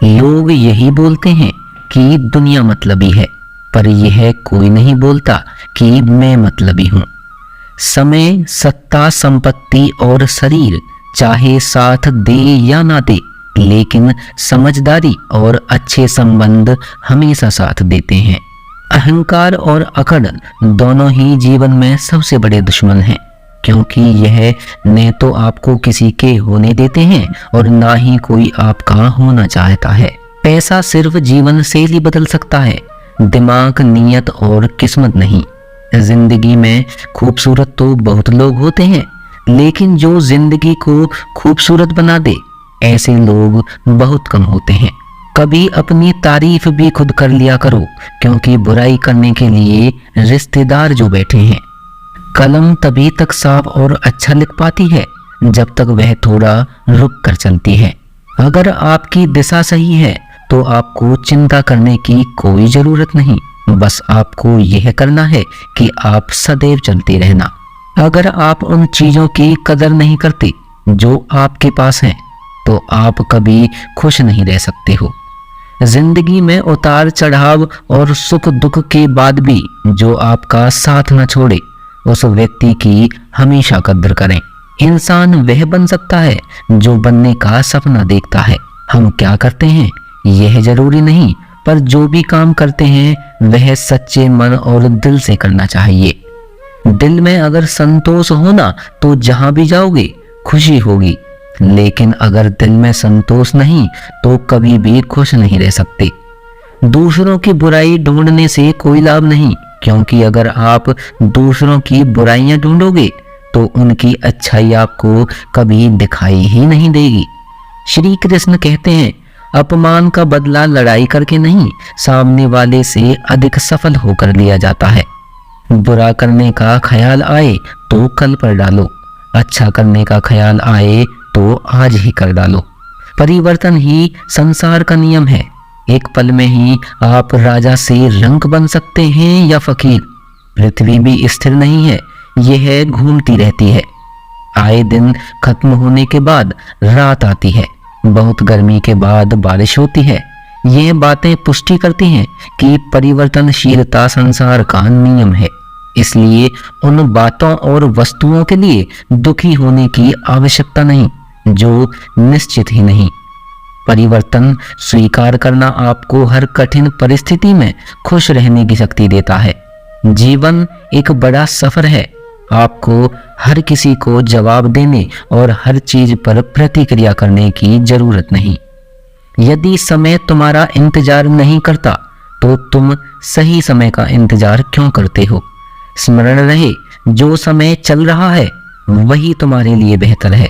लोग यही बोलते हैं कि दुनिया मतलबी है, पर यह कोई नहीं बोलता कि मैं मतलबी हूँ। समय, सत्ता, संपत्ति और शरीर चाहे साथ दे या ना दे, लेकिन समझदारी और अच्छे संबंध हमेशा साथ देते हैं। अहंकार और अकड़ दोनों ही जीवन में सबसे बड़े दुश्मन हैं, क्योंकि यह न तो आपको किसी के होने देते हैं और ना ही कोई आपका होना चाहता है। पैसा सिर्फ जीवन शैली बदल सकता है, दिमाग, नीयत और किस्मत नहीं। जिंदगी में खूबसूरत तो बहुत लोग होते हैं, लेकिन जो जिंदगी को खूबसूरत बना दे, ऐसे लोग बहुत कम होते हैं। कभी अपनी तारीफ भी खुद कर लिया करो, क्योंकि बुराई करने के लिए रिश्तेदार जो बैठे हैं। कलम तभी तक साफ और अच्छा लिख पाती है जब तक वह थोड़ा रुक कर चलती है। अगर आपकी दिशा सही है तो आपको चिंता करने की कोई जरूरत नहीं, बस आपको यह करना है कि आप सदैव चलते रहना। अगर आप उन चीजों की कदर नहीं करते जो आपके पास हैं, तो आप कभी खुश नहीं रह सकते हो। जिंदगी में उतार चढ़ाव और सुख दुख के बाद भी जो आपका साथ न छोड़े, उस व्यक्ति की हमेशा कद्र करें। इंसान वह बन सकता है जो बनने का सपना देखता है। हम क्या करते हैं यह जरूरी नहीं, पर जो भी काम करते हैं वह सच्चे मन और दिल से करना चाहिए। दिल में अगर संतोष होना तो जहां भी जाओगे खुशी होगी, लेकिन अगर दिल में संतोष नहीं तो कभी भी खुश नहीं रह सकते। दूसरों की बुराई ढूंढने से कोई लाभ नहीं, क्योंकि अगर आप दूसरों की बुराइयां ढूंढोगे तो उनकी अच्छाई आपको कभी दिखाई ही नहीं देगी। श्री कृष्ण कहते हैं, अपमान का बदला लड़ाई करके नहीं, सामने वाले से अधिक सफल होकर लिया जाता है। बुरा करने का ख्याल आए तो कल पर डालो, अच्छा करने का ख्याल आए तो आज ही कर डालो। परिवर्तन ही संसार का नियम है। एक पल में ही आप राजा से रंक बन सकते हैं या फकीर। पृथ्वी भी स्थिर नहीं है, यह घूमती रहती है। आए दिन खत्म होने के बाद रात आती है, बहुत गर्मी के बाद बारिश होती है। ये बातें पुष्टि करती हैं कि परिवर्तनशीलता संसार का नियम है। इसलिए उन बातों और वस्तुओं के लिए दुखी होने की आवश्यकता नहीं जो निश्चित ही नहीं। परिवर्तन स्वीकार करना आपको हर कठिन परिस्थिति में खुश रहने की शक्ति देता है। जीवन एक बड़ा सफर है। आपको हर किसी को जवाब देने और हर चीज पर प्रतिक्रिया करने की जरूरत नहीं। यदि समय तुम्हारा इंतजार नहीं करता तो तुम सही समय का इंतजार क्यों करते हो? स्मरण रहे, जो समय चल रहा है वही तुम्हारे लिए बेहतर है।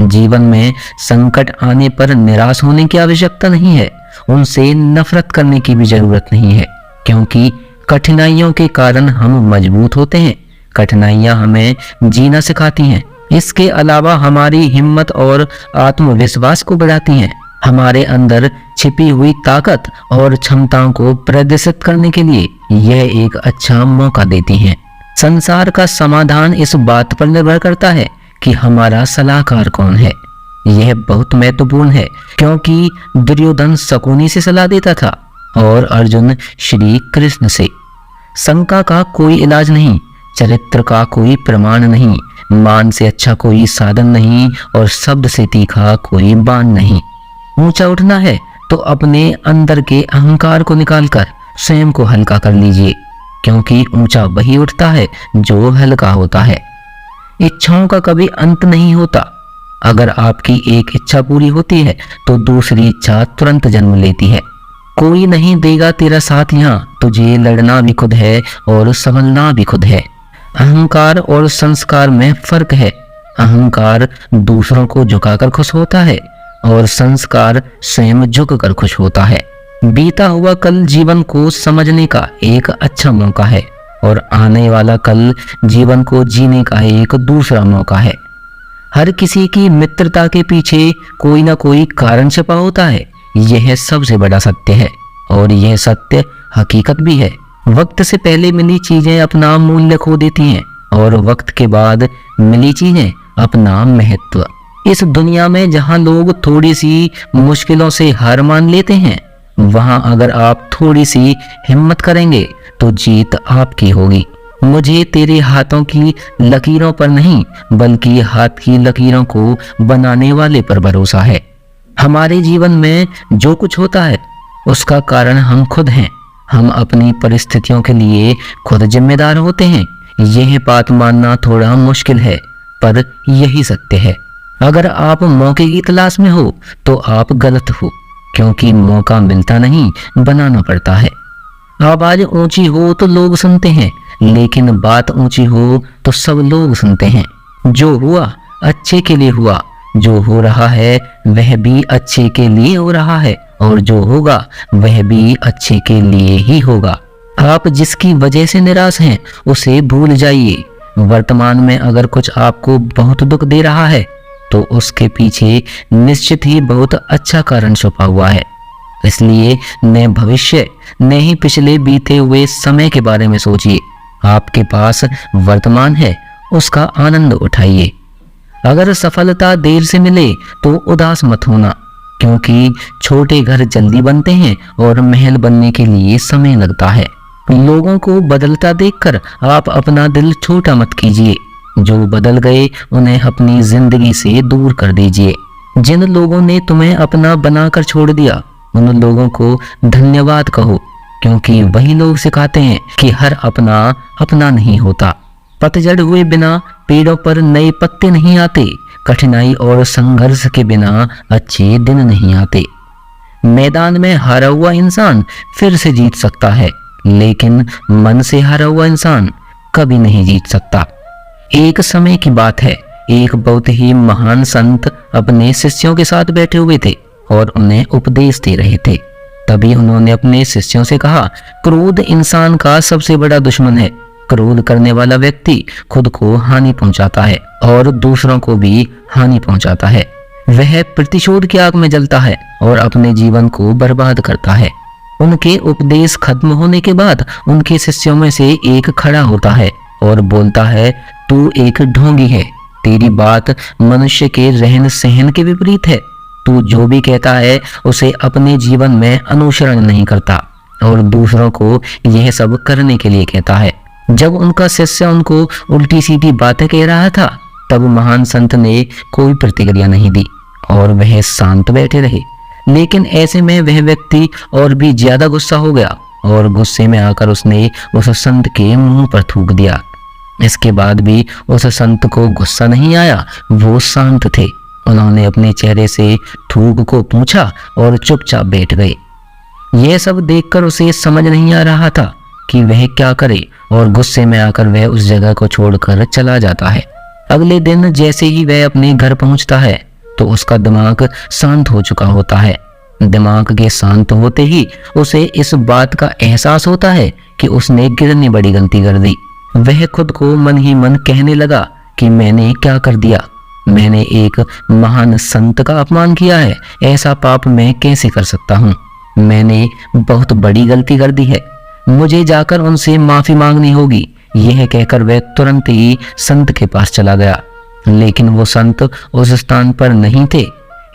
जीवन में संकट आने पर निराश होने की आवश्यकता नहीं है, उनसे नफरत करने की भी जरूरत नहीं है, क्योंकि कठिनाइयों के कारण हम मजबूत होते हैं। कठिनाइयां हमें जीना सिखाती हैं। इसके अलावा हमारी हिम्मत और आत्मविश्वास को बढ़ाती हैं। हमारे अंदर छिपी हुई ताकत और क्षमताओं को प्रदर्शित करने के लिए यह एक अच्छा मौका देती हैं। संसार का समाधान इस बात पर निर्भर करता है कि हमारा सलाहकार कौन है। यह बहुत महत्वपूर्ण है, क्योंकि दुर्योधन शकुनी से सलाह देता था और अर्जुन श्री कृष्ण से। शंका का कोई इलाज नहीं, चरित्र का कोई प्रमाण नहीं, मान से अच्छा कोई साधन नहीं और शब्द से तीखा कोई बाण नहीं। ऊंचा उठना है तो अपने अंदर के अहंकार को निकालकर स्वयं को हल्का कर लीजिए, क्योंकि ऊंचा वही उठता है जो हल्का होता है। इच्छाओं का कभी अंत नहीं होता। अगर आपकी एक इच्छा पूरी होती है तो दूसरी इच्छा तुरंत जन्म लेती है। कोई नहीं देगा तेरा साथ यहाँ, तुझे लड़ना भी खुद है और संभलना भी खुद है। अहंकार और संस्कार में फर्क है। अहंकार दूसरों को झुकाकर खुश होता है और संस्कार स्वयं झुककर खुश होता है। बीता हुआ कल जीवन को समझने का एक अच्छा मौका है और आने वाला कल जीवन को जीने का एक दूसरा मौका है। हर किसी की मित्रता के पीछे कोई ना कोई कारण छिपा होता है। यह सबसे बड़ा सत्य है और यह सत्य हकीकत भी है। वक्त से पहले मिली चीजें अपना मूल्य खो देती हैं और वक्त के बाद मिली चीजें अपना महत्व। इस दुनिया में जहां लोग थोड़ी सी मुश्किलों से हार मान लेते हैं, वहां अगर आप थोड़ी सी हिम्मत करेंगे तो जीत आपकी होगी। मुझे तेरे हाथों की लकीरों पर नहीं, बल्कि हाथ की लकीरों को बनाने वाले पर भरोसा है। हमारे जीवन में जो कुछ होता है उसका कारण हम खुद हैं। हम अपनी परिस्थितियों के लिए खुद जिम्मेदार होते हैं। यह बात मानना थोड़ा मुश्किल है, पर यही सत्य है। अगर आप मौके की तलाश में हो तो आप गलत हो, क्योंकि मौका मिलता नहीं, बनाना पड़ता है। आवाज ऊंची हो तो लोग सुनते हैं, लेकिन बात ऊंची हो तो सब लोग सुनते हैं। जो हुआ अच्छे के लिए हुआ, जो हो रहा है वह भी अच्छे के लिए हो रहा है, और जो होगा वह भी अच्छे के लिए ही होगा। आप जिसकी वजह से निराश हैं उसे भूल जाइए। वर्तमान में अगर कुछ आपको बहुत दुख दे रहा है तो उसके पीछे निश्चित ही बहुत अच्छा कारण छुपा हुआ है। इसलिए न भविष्य न ही पिछले बीते हुए समय के बारे में सोचिए। आपके पास वर्तमान है, उसका आनंद उठाइए। अगर सफलता देर से मिले तो उदास मत होना, क्योंकि छोटे घर जल्दी बनते हैं और महल बनने के लिए समय लगता है। लोगों को बदलता देखकर आप अपना दिल छोटा मत कीजिए। जो बदल गए उन्हें अपनी जिंदगी से दूर कर दीजिए। जिन लोगों ने तुम्हें अपना बनाकर छोड़ दिया उन लोगों को धन्यवाद कहो, क्योंकि वही लोग सिखाते हैं कि हर अपना अपना नहीं होता। पतझड़ हुए बिना पेड़ों पर नए पत्ते नहीं आते। कठिनाई और संघर्ष के बिना अच्छे दिन नहीं आते। मैदान में हारा हुआ इंसान फिर से जीत सकता है, लेकिन मन से हारा हुआ इंसान कभी नहीं जीत सकता। एक समय की बात है, एक बहुत ही महान संत अपने शिष्यों के साथ बैठे हुए थे और उन्हें उपदेश दे रहे थे। तभी उन्होंने अपने शिष्यों से कहा, क्रोध इंसान का सबसे बड़ा दुश्मन है। क्रोध करने वाला व्यक्ति खुद को हानि पहुंचाता है और दूसरों को भी हानि पहुंचाता है। वह प्रतिशोध की आग में जलता है और अपने जीवन को बर्बाद करता है। उनके उपदेश खत्म होने के बाद उनके शिष्यों में से एक खड़ा होता है और बोलता है, तू एक ढोंगी है। तेरी बात मनुष्य के रहन सहन के विपरीत है। तू जो भी कहता है उसे अपने जीवन में अनुसरण नहीं करता और दूसरों को यह सब करने के लिए कहता है। जब उनका शिष्य उनको उल्टी सीधी बातें कह रहा था, तब महान संत ने कोई प्रतिक्रिया नहीं दी और वह शांत बैठे रहे। लेकिन ऐसे में वह व्यक्ति और भी ज्यादा गुस्सा हो गया और गुस्से में आकर उसने उस संत के मुंह पर थूक दिया। इसके बाद भी उस संत को गुस्सा नहीं आया, वो शांत थे। उन्होंने अपने चेहरे से थूक को पूंछा और चुपचाप बैठ गए। यह सब देखकर उसे समझ नहीं आ रहा था कि वह क्या करे और गुस्से में आकर वह उस जगह को छोड़कर चला जाता है। अगले दिन जैसे ही वह अपने घर पहुंचता है तो उसका दिमाग शांत हो चुका होता है। दिमाग के शांत होते ही उसे इस बात का एहसास होता है कि उसने कितनी बड़ी गलती कर दी। वह खुद को मन ही मन कहने लगा कि मैंने क्या कर दिया, मैंने एक महान संत का अपमान किया है। ऐसा पाप मैं कैसे कर सकता हूँ? मैंने बहुत बड़ी गलती कर दी है, मुझे जाकर उनसे माफी मांगनी होगी। यह कहकर वह तुरंत ही संत के पास चला गया, लेकिन वो संत उस स्थान पर नहीं थे।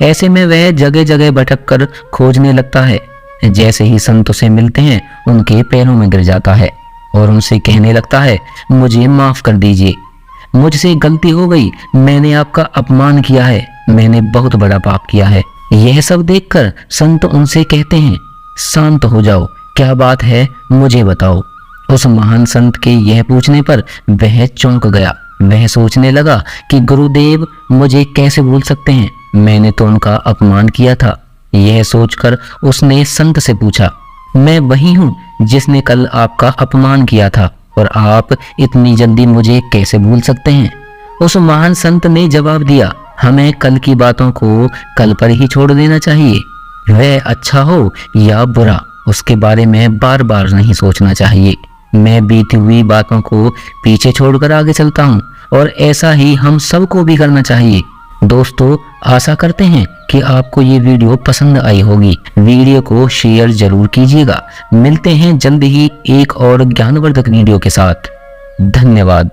ऐसे में वह जगह जगह भटक कर खोजने लगता है। जैसे ही संत उसे मिलते हैं उनके पैरों में गिर जाता है और उनसे कहने लगता है, मुझे माफ कर दीजिए, मुझसे गलती हो गई, मैंने आपका अपमान किया है, मैंने बहुत बड़ा पाप किया है। यह सब देखकर संत उनसे कहते हैं, शांत हो जाओ, क्या बात है मुझे बताओ। उस महान संत के यह पूछने पर वह चौंक गया। वह सोचने लगा कि गुरुदेव मुझे कैसे भूल सकते हैं, मैंने तो उनका अपमान किया था। यह सोचकर उसने संत से पूछा, मैं वही हूँ जिसने कल आपका अपमान किया था और आप इतनी जल्दी मुझे कैसे भूल सकते हैं? उस महान संत ने जवाब दिया, हमें कल की बातों को कल पर ही छोड़ देना चाहिए। वह अच्छा हो या बुरा उसके बारे में बार बार नहीं सोचना चाहिए। मैं बीती हुई बातों को पीछे छोड़कर आगे चलता हूँ और ऐसा ही हम सबको भी करना चाहिए। दोस्तों, आशा करते हैं कि आपको ये वीडियो पसंद आई होगी। वीडियो को शेयर जरूर कीजिएगा। मिलते हैं जल्द ही एक और ज्ञानवर्धक वीडियो के साथ। धन्यवाद।